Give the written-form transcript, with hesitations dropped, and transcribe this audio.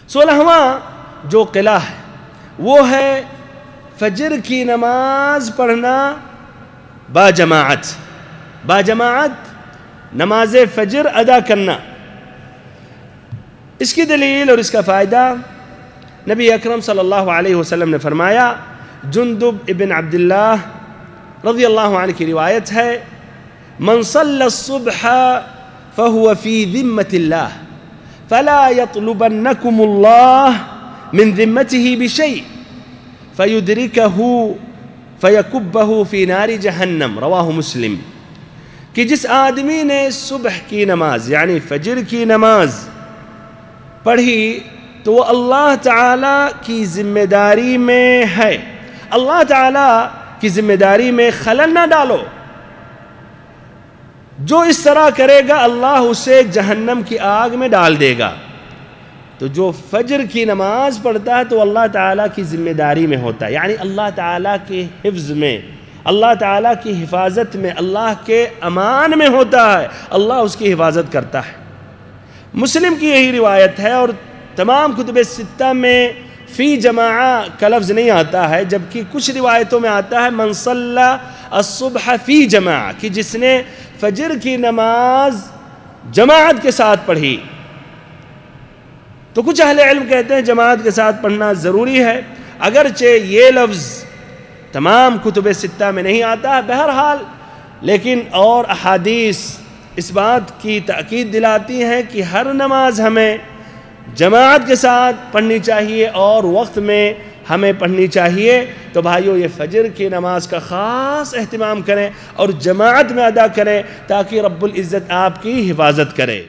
16واں جو قلعہ ہے وہ ہے فجر کی نماز پڑھنا باجماعت نماز فجر ادا کرنا۔ اس کی دلیل اور اس کا فائدہ نبی اکرم صلی اللہ علیہ وسلم نے فرمایا، جندب ابن عبداللہ رضی اللہ عنہ کی روایت ہے، من صلی الصبح فهو في ذمة الله فلا يطلبنكم الله من ذمته بشيء فيدركه فيكبه في نار جہنم، رواہ مسلم۔ کہ جس آدمی نے صبح کی نماز یعنی فجر کی نماز پڑھی تو وہ اللہ تعالیٰ کی ذمہ داری میں ہے، اللہ تعالیٰ کی ذمہ داری میں خلل نہ ڈالو۔ جو اس طرح کرے گا اللہ اسے جہنم کی آگ میں ڈال دے گا۔ تو جو فجر کی نماز پڑھتا ہے تو اللہ تعالیٰ کی ذمہ داری میں ہوتا ہے، یعنی اللہ تعالیٰ کے حفظ میں، اللہ تعالیٰ کی حفاظت میں، اللہ کے امان میں ہوتا ہے، اللہ اس کی حفاظت کرتا ہے۔ مسلم کی یہی روایت ہے، اور تمام کتب ستہ میں فی جماعہ کا لفظ نہیں آتا ہے، جبکہ کچھ روایتوں میں آتا ہے من صلی الصبح فی جماعہ، کہ جس نے فجر کی نماز جماعت کے ساتھ پڑھی۔ تو کچھ اہل علم کہتے ہیں جماعت کے ساتھ پڑھنا ضروری ہے، اگرچہ یہ لفظ تمام کتب ستہ میں نہیں آتا ہے، بہرحال لیکن اور احادیث اس بات کی تاکید دلاتی ہیں کہ ہر نماز ہمیں جماعت کے ساتھ پڑھنی چاہیے اور وقت میں ہمیں پڑھنی چاہیے۔ تو بھائیو، یہ فجر کی نماز کا خاص اہتمام کریں اور جماعت میں ادا کریں تاکہ رب العزت آپ کی حفاظت کرے۔